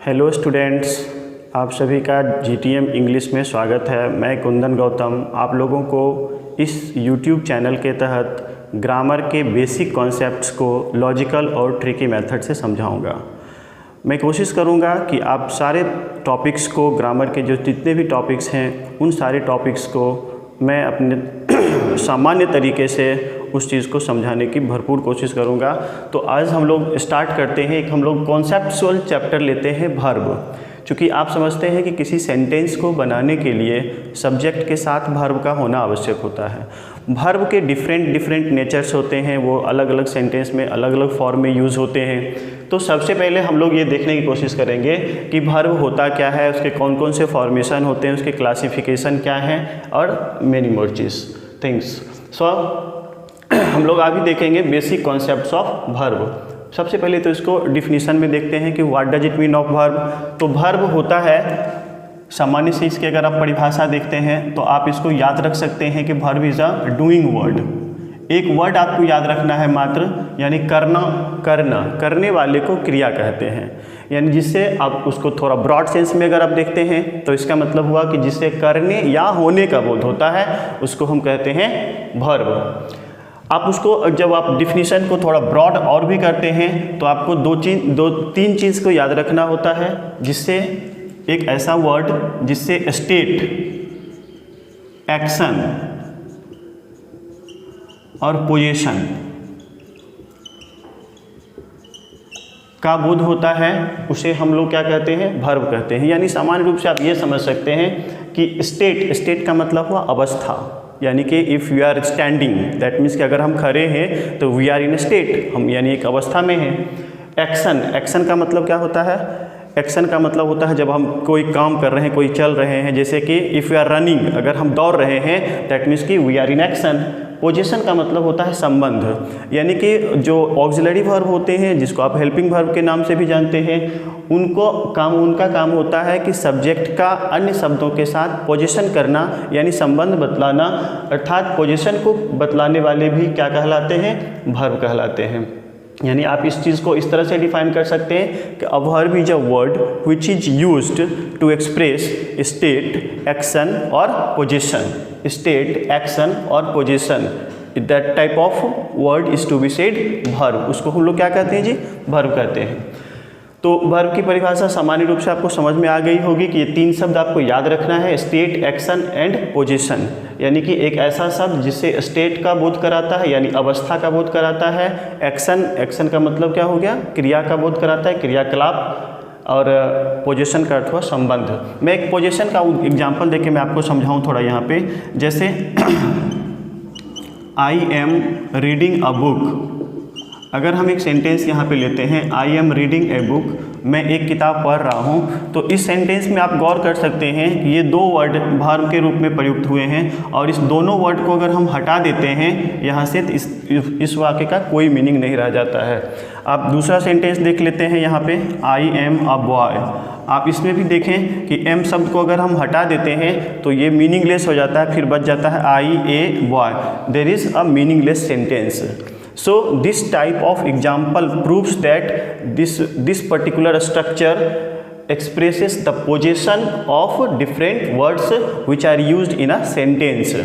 Hello students, आप सभी का जीटीएम इंग्लिश में स्वागत है। मैं कुंदन गौतम आप लोगों को इस यूट्यूब चैनल के तहत ग्रामर के बेसिक कॉन्सेप्ट्स को लॉजिकल और ट्रिकी मेथड से समझाऊंगा। मैं कोशिश करूंगा कि आप सारे टॉपिक्स को, ग्रामर के जो जितने भी टॉपिक्स हैं उन सारे टॉपिक्स को मैं अपने सामान्य तरीके से उस चीज़ को समझाने की भरपूर कोशिश करूंगा। तो आज हम लोग स्टार्ट करते हैं। एक हम लोग कॉन्सेप्चुअल चैप्टर लेते हैं वर्ब। चूँकि आप समझते हैं कि किसी सेंटेंस को बनाने के लिए सब्जेक्ट के साथ वर्ब का होना आवश्यक होता है। वर्ब के डिफरेंट नेचर्स होते हैं, वो अलग अलग सेंटेंस में अलग अलग फॉर्म में यूज़ होते हैं। तो सबसे पहले हम लोग ये देखने की कोशिश करेंगे कि वर्ब होता क्या है, उसके कौन कौन से फॉर्मेशन होते हैं, उसके क्लासिफिकेशन क्या है और मेनी मोर थिंग्स। सो हम लोग अभी देखेंगे बेसिक कॉन्सेप्ट्स ऑफ वर्ब। सबसे पहले तो इसको डिफिनीशन में देखते हैं कि what does it mean of verb. तो वर्ब होता है, सामान्य से इसकी अगर आप परिभाषा देखते हैं तो आप इसको याद रख सकते हैं कि verb is a doing word. एक वर्ड आपको याद रखना है मात्र, यानी करने वाले को क्रिया कहते हैं। यानी जिससे आप उसको थोड़ा ब्रॉड सेंस में अगर आप देखते हैं तो इसका मतलब हुआ कि जिससे करने या होने का बोध होता है उसको हम कहते हैं वर्ब। आप उसको जब आप डिफिनीशन को थोड़ा ब्रॉड और भी करते हैं तो आपको दो तीन चीज़ को याद रखना होता है, जिससे एक ऐसा वर्ड जिससे स्टेट, एक्शन और पोजीशन का बोध होता है उसे हम लोग क्या कहते हैं, वर्ब कहते हैं। यानी सामान्य रूप से आप ये समझ सकते हैं कि स्टेट का मतलब हुआ अवस्था, यानी कि if you are standing that means कि अगर हम खड़े हैं तो वी आर इन स्टेट, हम यानी एक अवस्था में हैं। एक्शन का मतलब क्या होता है, एक्शन का मतलब होता है जब हम कोई काम कर रहे हैं, कोई चल रहे हैं, जैसे कि इफ़ यू आर रनिंग, अगर हम दौड़ रहे हैं दैट मीन्स कि we are in action. Position का मतलब होता है संबंध, यानी कि जो ऑक्सिलरी वर्ब होते हैं जिसको आप हेल्पिंग वर्ब के नाम से भी जानते हैं, उनका काम होता है कि सब्जेक्ट का अन्य शब्दों के साथ पोजीशन करना, यानी संबंध बतलाना। अर्थात पोजीशन को बतलाने वाले भी क्या कहलाते हैं, वर्ब कहलाते हैं। यानी आप इस चीज़ को इस तरह से डिफाइन कर सकते हैं कि a verb is a word which is used to express state, action और पोजीशन। स्टेट, एक्शन और position, that type of word is to be said verb. उसको हम लोग क्या कहते हैं जी, वर्ब कहते हैं। तो वर्ब की परिभाषा सामान्य रूप से आपको समझ में आ गई होगी कि ये तीन शब्द आपको याद रखना है, स्टेट, एक्शन एंड पोजीशन। यानी कि एक ऐसा शब्द जिससे स्टेट का बोध कराता है, यानी अवस्था का बोध कराता है। एक्शन का मतलब क्या हो गया, क्रिया का बोध कराता है, क्रियाकलाप। और पोजीशन का अर्थ हुआ संबंध। मैं एक पोजीशन का एग्जाम्पल देके मैं आपको समझाऊँ थोड़ा यहाँ पे। जैसे I am reading a book, अगर हम एक सेंटेंस यहाँ पे लेते हैं, I am reading a book, मैं एक किताब पढ़ रहा हूँ, तो इस सेंटेंस में आप गौर कर सकते हैं कि ये दो वर्ड वर्ब के रूप में प्रयुक्त हुए हैं, और इस दोनों वर्ड को अगर हम हटा देते हैं यहाँ से तो इस वाक्य का कोई मीनिंग नहीं रह जाता है। आप दूसरा सेंटेंस देख लेते हैं यहाँ पे, आई एम अ बॉय। आप इसमें भी देखें कि एम शब्द को अगर हम हटा देते हैं तो ये मीनिंगलेस हो जाता है, फिर बच जाता है I a boy. There is a meaningless sentence. So this type of example proves that this particular structure expresses the position of different words which are used in a sentence.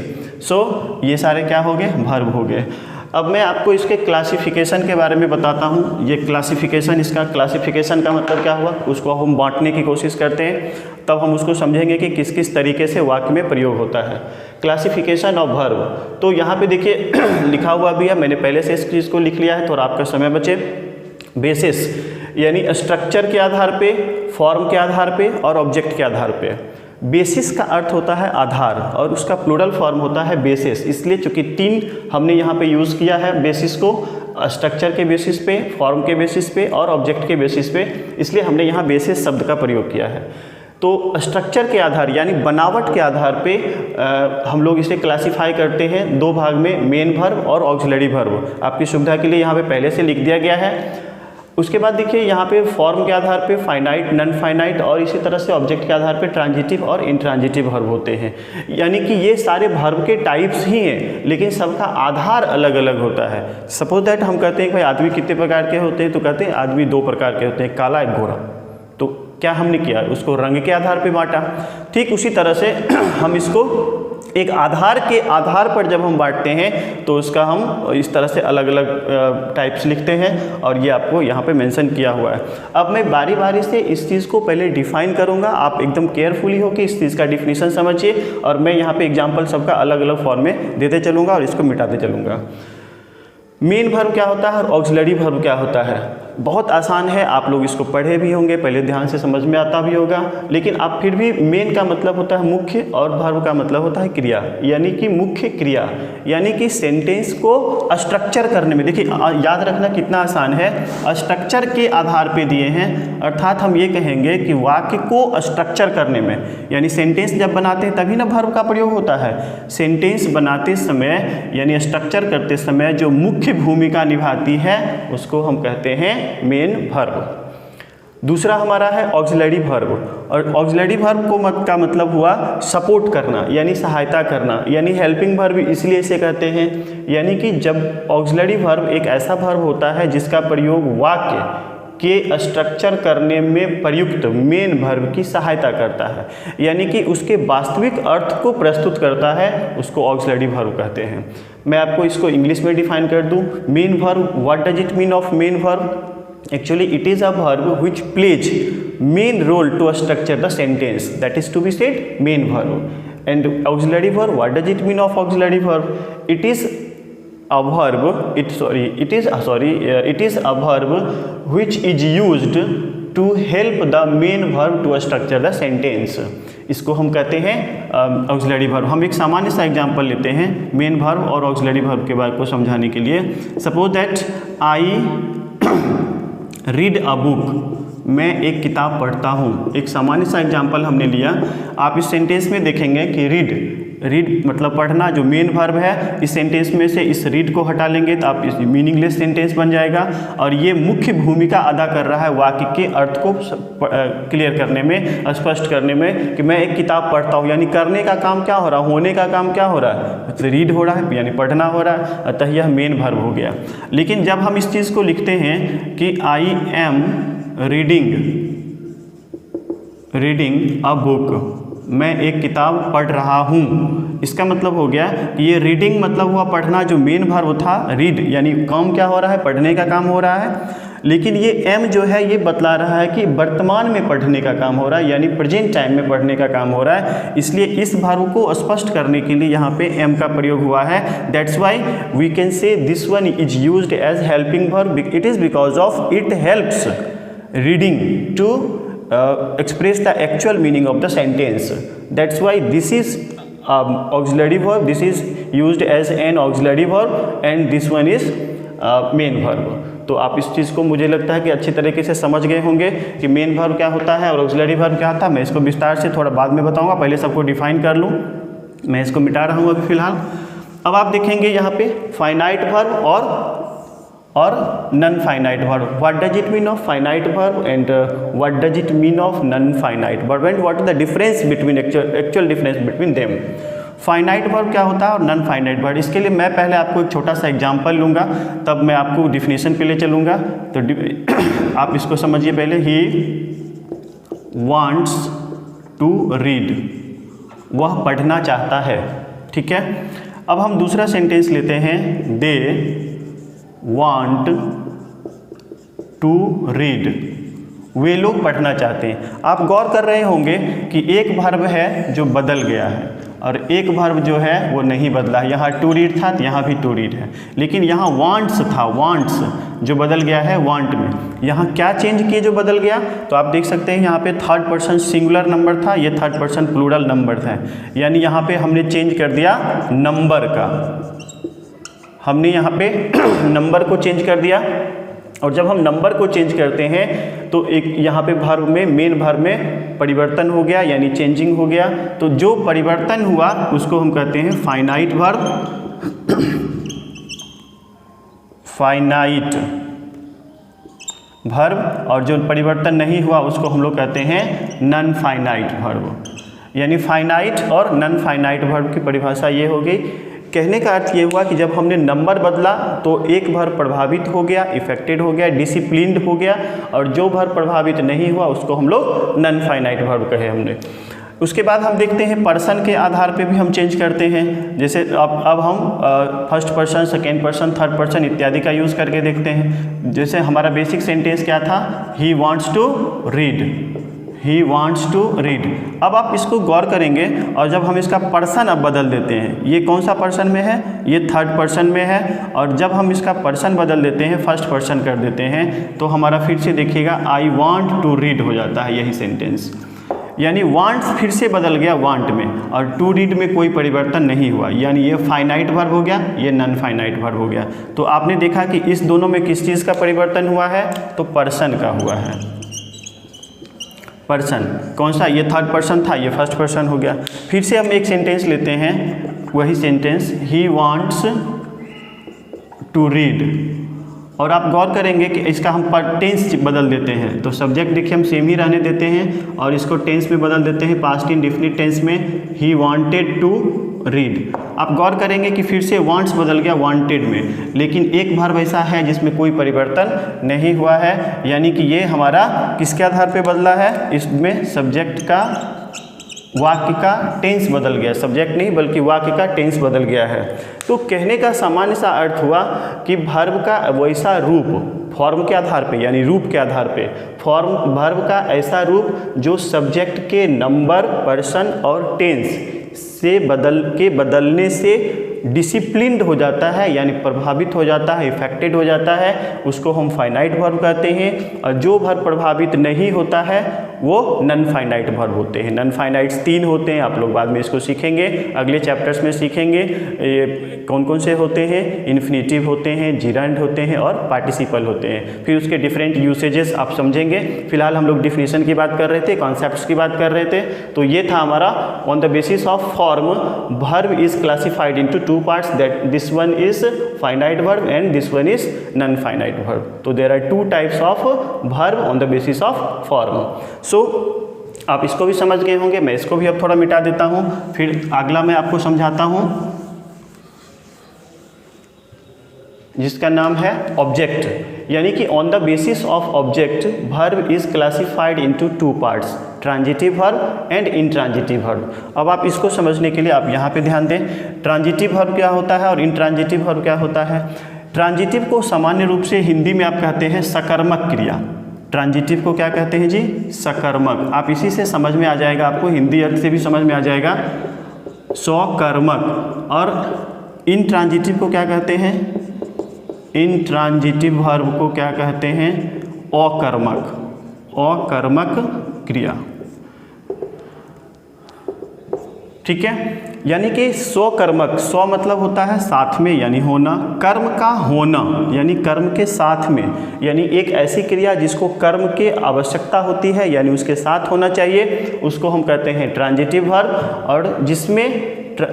So ये सारे क्या हो गए, verb हो गए। अब मैं आपको इसके क्लासिफिकेशन के बारे में बताता हूँ। ये क्लासिफिकेशन, इसका क्लासिफिकेशन का मतलब क्या हुआ, उसको हम बांटने की कोशिश करते हैं, तब हम उसको समझेंगे कि किस किस तरीके से वाक्य में प्रयोग होता है। क्लासिफिकेशन ऑफ वर्ब, तो यहाँ पे देखिए लिखा हुआ भी है, मैंने पहले से इस चीज़ को लिख लिया है, थोड़ा आपका समय बचे। बेसिस, यानी स्ट्रक्चर के आधार पे, फॉर्म के आधार पे और ऑब्जेक्ट के आधार पे। बेसिस का अर्थ होता है आधार, और उसका प्लूरल फॉर्म होता है बेसिस। इसलिए चूंकि तीन हमने यहाँ पे यूज़ किया है बेसिस को, स्ट्रक्चर के बेसिस पे, फॉर्म के बेसिस पे और ऑब्जेक्ट के बेसिस पे, इसलिए हमने यहाँ बेसिस शब्द का प्रयोग किया है। तो स्ट्रक्चर के आधार यानी बनावट के आधार पे हम लोग इसे क्लासिफाई करते हैं दो भाग में, मेन वर्ब और ऑक्सिलरी वर्ब। आपकी सुविधा के लिए यहाँ पे पहले से लिख दिया गया है। उसके बाद देखिए यहाँ पे फॉर्म के आधार पे फाइनाइट, नॉन फाइनाइट और इसी तरह से ऑब्जेक्ट के आधार पे ट्रांजिटिव और इंट्रांजिटिव वर्ब होते हैं। यानी कि ये सारे वर्ब के टाइप्स ही हैं, लेकिन सबका आधार अलग अलग होता है। सपोज दैट हम कहते हैं कि भाई आदमी कितने प्रकार के होते हैं, तो कहते हैं आदमी दो प्रकार के होते हैं, काला एक गोरा। तो क्या हमने किया, उसको रंग के आधार पे बांटा। ठीक उसी तरह से हम इसको एक आधार के आधार पर जब हम बांटते हैं तो उसका हम इस तरह से अलग अलग टाइप्स लिखते हैं, और ये आपको यहाँ पे मेंशन किया हुआ है। अब मैं बारी बारी से इस चीज़ को पहले डिफाइन करूँगा, आप एकदम केयरफुली हो कि इस चीज़ का डिफिनीशन समझिए, और मैं यहाँ पे एग्जाम्पल सबका अलग अलग फॉर्म में देते चलूँगा और इसको मिटाते चलूँगा। मेन वर्ब क्या होता है और ऑक्सिलरी वर्ब क्या होता है, बहुत आसान है, आप लोग इसको पढ़े भी होंगे, पहले ध्यान से समझ में आता भी होगा, लेकिन आप फिर भी मेन का मतलब होता है मुख्य और वर्ब का मतलब होता है क्रिया, यानी कि मुख्य क्रिया, यानी कि सेंटेंस को स्ट्रक्चर करने में। देखिए याद रखना कितना आसान है, स्ट्रक्चर के आधार पे दिए हैं, अर्थात हम ये कहेंगे कि वाक्य को स्ट्रक्चर करने में, यानी सेंटेंस जब बनाते हैं तभी ना वर्ब का प्रयोग होता है। सेंटेंस बनाते समय यानी स्ट्रक्चर करते समय जो मुख्य भूमिका निभाती है उसको हम कहते हैं मेन वर्ब। दूसरा हमारा है ऑक्सिलरी वर्ब, और ऑक्सिलरी वर्ब का मतलब हुआ सपोर्ट करना यानी सहायता करना, यानी हेल्पिंग वर्ब इसलिए इसे कहते हैं, यानी कि जब ऑक्सिलरी वर्ब एक ऐसा वर्ब होता है जिसका प्रयोग वाक्य के स्ट्रक्चर करने में प्रयुक्त मेन वर्ब की सहायता करता है, यानी कि उसके वास्तविक अर्थ को प्रस्तुत करता है, उसको ऑक्सिलरी वर्ब कहते हैं। मैं आपको इसको इंग्लिश में डिफाइन कर दूं, main verb, what does it mean of main verb? Actually it is a verb which plays main role to structure the sentence, that is to be said main verb. And auxiliary verb, what does it mean of auxiliary verb? It is a verb, it is a verb which is used to help the main verb to structure the sentence. इसको हम कहते हैं auxiliary verb. हम एक सामान्य सा example लेते हैं मेन वर्ब और ऑक्सिलरी वर्ब के बारे को समझाने के लिए। Suppose that I read a book, मैं एक किताब पढ़ता हूँ। एक सामान्य सा एग्जांपल हमने लिया। आप इस सेंटेंस में देखेंगे कि रीड मतलब पढ़ना जो मेन वर्ब है, इस सेंटेंस में से इस रीड को हटा लेंगे तो आप इस मीनिंगलेस सेंटेंस बन जाएगा, और ये मुख्य भूमिका अदा कर रहा है वाक्य के अर्थ को क्लियर करने में, स्पष्ट करने में कि मैं एक किताब पढ़ता हूँ, यानी करने का काम क्या हो रहा है, होने का काम क्या हो रहा है, तो रीड हो रहा है यानी पढ़ना हो रहा है, अतः यह मेन वर्ब हो गया। लेकिन जब हम इस चीज़ को लिखते हैं कि I am reading a book, मैं एक किताब पढ़ रहा हूँ, इसका मतलब हो गया कि ये रीडिंग मतलब हुआ पढ़ना, जो मेन वर्ब था रीड यानी काम क्या हो रहा है, पढ़ने का काम हो रहा है। लेकिन ये एम जो है ये बतला रहा है कि वर्तमान में पढ़ने का काम हो रहा है, यानी प्रेजेंट टाइम में पढ़ने का काम हो रहा है, इसलिए इस वर्ब को स्पष्ट करने के लिए यहाँ पे एम का प्रयोग हुआ है। That's why we can say this one is used as helping verb, it is because of it helps reading to express the actual meaning of the sentence. That's why this is auxiliary verb, this is used as an auxiliary verb, and this one is main verb. तो आप इस चीज़ को मुझे लगता है कि अच्छी तरीके से समझ गए होंगे कि मेन वर्ब क्या होता है और ऑक्सिलरी वर्ब क्या होता है। मैं इसको विस्तार से थोड़ा बाद में बताऊंगा, पहले सबको डिफाइन कर लूँ। मैं इसको मिटा रहा हूँ अभी फिलहाल। अब आप देखेंगे यहाँ पे फाइनाइट वर्ब और non finite verb. What does it mean of finite verb and what does it mean of non finite verb, and what is the difference between actual difference between them. Finite verb क्या होता है और non finite verb, इसके लिए मैं पहले आपको एक छोटा सा एग्जांपल लूँगा, तब मैं आपको डिफिनेशन पे ले चलूँगा। तो आप इसको समझिए पहले। ही वांट्स टू रीड, वह पढ़ना चाहता है, ठीक है। अब हम दूसरा सेंटेंस लेते हैं, दे want to read, वे लोग पढ़ना चाहते हैं। आप गौर कर रहे होंगे कि एक वर्ब है जो बदल गया है और एक वर्ब जो है वो नहीं बदला है। यहाँ टू रीड था तो यहाँ भी टू रीड है, लेकिन यहाँ वांट्स था, वांट्स जो बदल गया है वांट में। यहाँ क्या चेंज किए जो बदल गया, तो आप देख सकते हैं यहाँ पे थर्ड पर्सन सिंगुलर नंबर था, ये थर्ड पर्सन प्लूरल नंबर था, यानी यहाँ पे हमने चेंज कर दिया नंबर का, हमने यहाँ पे नंबर को चेंज कर दिया। और जब हम नंबर को चेंज करते हैं तो एक यहाँ पे वर्ब में मेन वर्ब में परिवर्तन हो गया, यानी चेंजिंग हो गया। तो जो परिवर्तन हुआ उसको हम कहते हैं फाइनाइट वर्ब, फाइनाइट वर्ब, और जो परिवर्तन नहीं हुआ उसको हम लोग कहते हैं नन फाइनाइट वर्ब। यानी फाइनाइट और नन फाइनाइट वर्ब की परिभाषा ये हो गई कहने का अर्थ ये हुआ कि जब हमने नंबर बदला तो एक वर्ब प्रभावित हो गया, इफेक्टेड हो गया, डिसिप्लिन्ड हो गया, और जो वर्ब प्रभावित नहीं हुआ उसको हम लोग नॉन फाइनाइट वर्ब कहे हमने। उसके बाद हम देखते हैं पर्सन के आधार पे भी हम चेंज करते हैं। जैसे अब हम first person, second person, third person इत्यादि का यूज़ करके देखते हैं। जैसे हमारा बेसिक सेंटेंस क्या था, he wants to read, he wants to read. अब आप इसको गौर करेंगे और जब हम इसका पर्सन अब बदल देते हैं, ये कौन सा पर्सन में है, ये थर्ड पर्सन में है, और जब हम इसका पर्सन बदल देते हैं, फर्स्ट पर्सन कर देते हैं, तो हमारा फिर से देखिएगा आई वांट टू रीड हो जाता है यही सेंटेंस। यानी वांट्स फिर से बदल गया वांट में, और टू रीड में कोई परिवर्तन नहीं हुआ। यानी ये फाइनाइट वर्ब हो गया, ये नॉन फाइनाइट वर्ब हो गया। तो आपने देखा कि इस दोनों में किस चीज़ का परिवर्तन हुआ है, तो पर्सन का हुआ है। पर्सन कौन सा, ये थर्ड पर्सन था, ये फर्स्ट पर्सन हो गया। फिर से हम एक सेंटेंस लेते हैं, वही sentence, he wants to read, और आप गौर करेंगे कि इसका हम टेंस बदल देते हैं। तो सब्जेक्ट देखिए हम सेम ही रहने देते हैं और इसको टेंस में बदल देते हैं, पास्ट इंडेफिनिट टेंस में, ही वांटेड टू रीड। आप गौर करेंगे कि फिर से वांट्स बदल गया वांटेड में, लेकिन एक वर्ब ऐसा है जिसमें कोई परिवर्तन नहीं हुआ है। यानी कि ये हमारा किसके आधार पे बदला है, इसमें सब्जेक्ट का, वाक्य का टेंस बदल गया, सब्जेक्ट नहीं बल्कि वाक्य का टेंस बदल गया है। तो कहने का सामान्य सा अर्थ हुआ कि वर्ब का वैसा रूप, फॉर्म के आधार पे यानी रूप के आधार पे, फॉर्म वर्ब का ऐसा रूप जो सब्जेक्ट के नंबर, पर्सन और टेंस से बदलने से डिसिप्लिन्ड हो जाता है, यानी प्रभावित हो जाता है, इफेक्टेड हो जाता है, उसको हम फाइनाइट वर्ब कहते हैं। और जो वर्ब प्रभावित नहीं होता है वो नॉन फाइनाइट वर्ब होते हैं। नॉन फाइनाइट्स 3 होते हैं, आप लोग बाद में इसको सीखेंगे, अगले चैप्टर्स में सीखेंगे ये कौन कौन से होते हैं। इन्फिनेटिव होते हैं, जिरंड होते हैं और पार्टिसिपल होते हैं। फिर उसके डिफरेंट यूसेजेस आप समझेंगे। फिलहाल हम लोग डिफिनेशन की बात कर रहे थे, कॉन्सेप्ट्स की बात कर रहे थे। तो ये था हमारा on the basis of form verb is classified into 2 parts, that this one is finite verb and this one is non-finite verb. So there are 2 types of verb on the basis of form. So आप इसको भी समझ गए होंगे, मैं इसको भी अब थोड़ा मिटा देता हूँ, फिर अगला मैं आपको समझाता हूँ जिसका नाम है ऑब्जेक्ट। यानी कि on the basis of object verb is classified into 2 parts, transitive verb and intransitive verb. अब आप इसको समझने के लिए आप यहाँ पे ध्यान दें, ट्रांजिटिव वर्ब क्या होता है और इंट्रांजिटिव वर्ब क्या होता है। ट्रांजिटिव को सामान्य रूप से हिंदी में आप कहते हैं सकर्मक क्रिया। ट्रांजिटिव को क्या कहते हैं जी, सकर्मक। आप इसी से समझ में आ जाएगा, आपको हिंदी अर्थ से भी समझ में आ जाएगा, स्वकर्मक। और इंट्रांजिटिव को क्या कहते हैं, इंट्रांजिटिव वर्ब को क्या कहते हैं, अकर्मक, अकर्मक क्रिया। ठीक है, यानी कि स्वकर्मक, स्व मतलब होता है साथ में यानी होना, कर्म का होना यानी कर्म के साथ में, यानी एक ऐसी क्रिया जिसको कर्म की आवश्यकता होती है यानी उसके साथ होना चाहिए, उसको हम कहते हैं ट्रांजिटिव वर्ब। और जिसमें,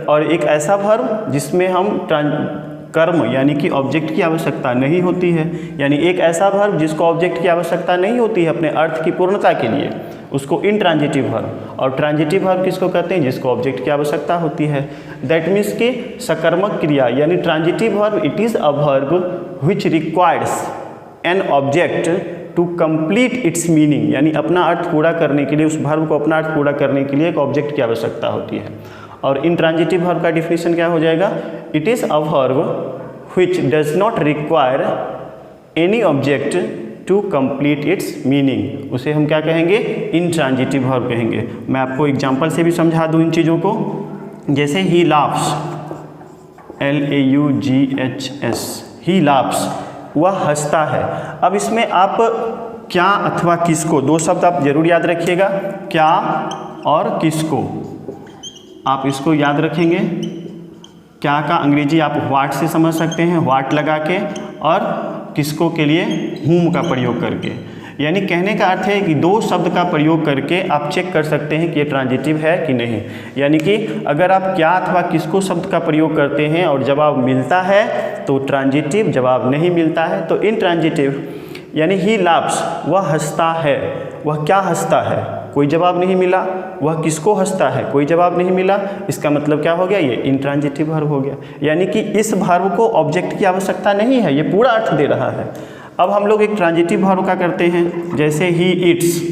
और एक ऐसा वर्ब जिसमें हम कर्म यानी कि ऑब्जेक्ट की आवश्यकता नहीं होती है, यानी एक ऐसा वर्ब जिसको ऑब्जेक्ट की आवश्यकता नहीं होती है अपने अर्थ की पूर्णता के लिए, उसको इंट्रांजिटिव वर्ब। और ट्रांजिटिव वर्ब किसको कहते हैं, जिसको ऑब्जेक्ट की आवश्यकता होती है। दैट मीन्स कि सकर्मक क्रिया यानी transitive verb, it is a verb which requires an object to complete its meaning, यानी अपना अर्थ पूरा करने के लिए, उस वर्ब को अपना अर्थ पूरा करने के लिए एक ऑब्जेक्ट की आवश्यकता होती है। और इंट्रांजिटिव वर्ब का डिफिनेशन क्या हो जाएगा, it is a verb which does not require any object to complete its meaning, उसे हम क्या कहेंगे, इंट्रांजिटिव वर्ब कहेंगे। मैं आपको एग्जांपल से भी समझा दूं इन चीज़ों को। जैसे ही लाफ्स, LAUGHS, ही लाफ्स, वह हंसता है। अब इसमें आप क्या अथवा किसको, 2 शब्द आप जरूर याद रखिएगा, क्या और किसको, आप इसको याद रखेंगे। क्या का अंग्रेजी आप व्हाट से समझ सकते हैं, व्हाट लगा के, और किसको के लिए whom का प्रयोग करके। यानी कहने का अर्थ है कि 2 शब्द का प्रयोग करके आप चेक कर सकते हैं कि ये ट्रांजिटिव है कि नहीं। यानी कि अगर आप क्या अथवा किसको शब्द का प्रयोग करते हैं और जवाब मिलता है तो ट्रांजिटिव, जवाब नहीं मिलता है तो इंट्रांजिटिव। यानी ही लाफ्स, वह हंसता है, वह क्या हंसता है, कोई जवाब नहीं मिला। वह किसको हंसता है, कोई जवाब नहीं मिला। इसका मतलब क्या हो गया, ये इंट्रांजिटिव वर्ब हो गया, यानी कि इस वर्ब को ऑब्जेक्ट की आवश्यकता नहीं है, ये पूरा अर्थ दे रहा है। अब हम लोग एक ट्रांजिटिव वर्ब का करते हैं, जैसे ही ईट्स,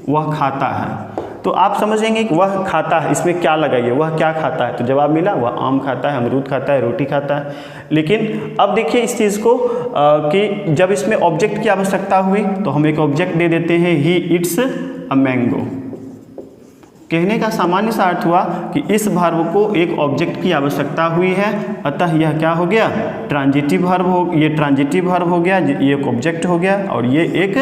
वह खाता है। तो आप समझेंगे कि वह खाता है, इसमें क्या लगाइए, वह क्या खाता है, तो जवाब मिला वह आम खाता है, अमरूद खाता है, रोटी खाता है। लेकिन अब देखिए इस चीज़ को कि जब इसमें ऑब्जेक्ट की आवश्यकता हुई तो हम एक ऑब्जेक्ट दे देते हैं, ही इट्स अ मैंगो। कहने का सामान्य सा अर्थ हुआ कि इस वर्ब को एक ऑब्जेक्ट की आवश्यकता हुई है, अतः यह क्या हो गया, ट्रांजिटिव वर्ब हो, ये ट्रांजिटिव वर्ब हो गया, ये एक ऑब्जेक्ट हो गया, और ये एक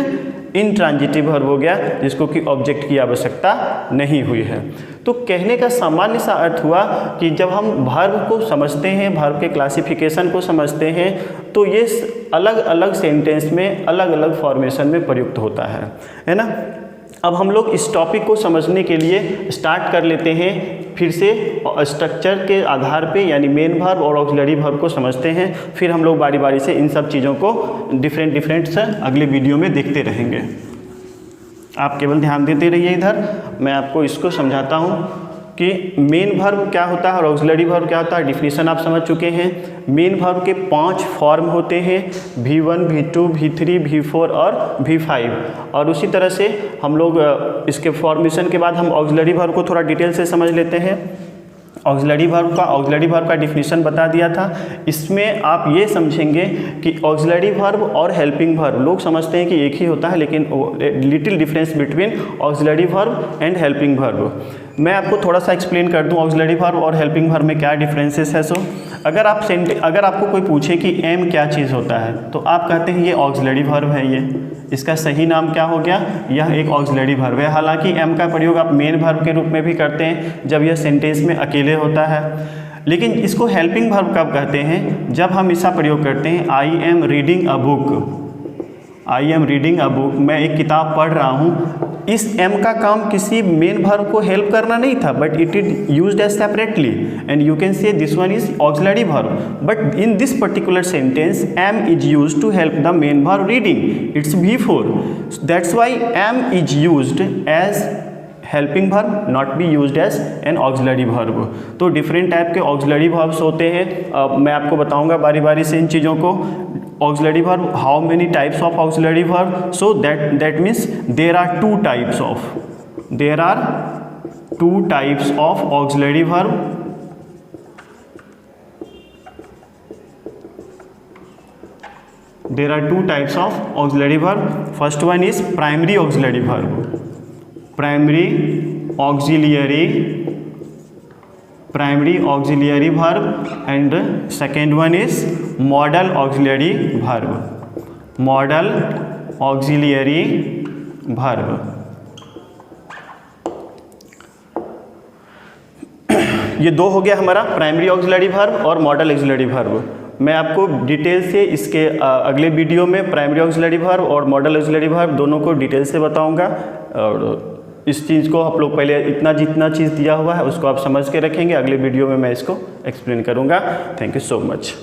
इनट्रांजिटिव वर्ब हो गया जिसको कि ऑब्जेक्ट की आवश्यकता नहीं हुई है। तो कहने का सामान्य सा अर्थ हुआ कि जब हम वर्ब को समझते हैं, वर्ब के क्लासिफिकेशन को समझते हैं, तो ये अलग अलग सेंटेंस में अलग अलग फॉर्मेशन में प्रयुक्त होता है ना। अब हम लोग इस टॉपिक को समझने के लिए स्टार्ट कर लेते हैं फिर से स्ट्रक्चर के आधार पे, यानी मेन वर्ब और ऑक्सिलरी वर्ब को समझते हैं, फिर हम लोग बारी बारी से इन सब चीज़ों को डिफरेंट से अगले वीडियो में देखते रहेंगे। आप केवल ध्यान देते रहिए इधर, मैं आपको इसको समझाता हूँ कि मेन वर्ब क्या होता है और ऑक्सिलरी वर्ब क्या होता है। डिफिनीशन आप समझ चुके हैं। मेन वर्ब के 5 फॉर्म होते हैं, V1, V2, V3, V4 और V5। और उसी तरह से हम लोग इसके फॉर्मेशन के बाद हम ऑक्सिलरी वर्ब को थोड़ा डिटेल से समझ लेते हैं। ऑक्सिलरी वर्ब का डिफिनीशन बता दिया था। इसमें आप ये समझेंगे कि ऑक्सिलरी वर्ब और हेल्पिंग वर्ब लोग समझते हैं कि एक ही होता है, लेकिन little difference between auxiliary verb and helping verb. मैं आपको थोड़ा सा एक्सप्लेन कर दूं ऑक्सिलरी वर्ब और हेल्पिंग वर्ब में क्या डिफरेंसेस है। सो अगर आपको कोई पूछे कि एम क्या चीज़ होता है, तो आप कहते हैं ये ऑक्सिलरी वर्ब है, ये इसका सही नाम क्या हो गया, यह एक ऑक्सिलरी वर्ब है। हालांकि एम का प्रयोग आप मेन वर्ब के रूप में भी करते हैं जब यह सेंटेंस में अकेले होता है, लेकिन इसको हेल्पिंग वर्ब कब कहते हैं, जब हम इसका प्रयोग करते हैं I am reading a book. I am reading a book, मैं एक किताब पढ़ रहा हूँ। इस एम का काम किसी मेन वर्ब को हेल्प करना नहीं था, but it is used as separately and you can say this one is auxiliary verb. But in this particular sentence am is used to help the main verb reading, it's V4, that's why am is used as helping verb, not be used as an auxiliary verb. तो different type के auxiliary verbs होते हैं। मैं आपको बताऊंगा बारी बारी से इन चीज़ों को। Auxiliary verb, how many types of auxiliary verb, so that means there are 2 types of auxiliary verb. There are 2 types of auxiliary verb. First one is primary auxiliary verb. Primary auxiliary verb, and second one is modal auxiliary verb. Modal auxiliary verb. ये 2 हो गया हमारा primary auxiliary verb और model auxiliary verb. मैं आपको detail से इसके अगले वीडियो में प्राइमरी ऑक्सिलरी वर्ब और मॉडल ऑक्सिलरी वर्ब दोनों को डिटेल से बताऊंगा। और इस चीज़ को आप लोग पहले जितना चीज़ दिया हुआ है उसको आप समझ के रखेंगे, अगले वीडियो में मैं इसको एक्सप्लेन करूंगा। Thank you so much.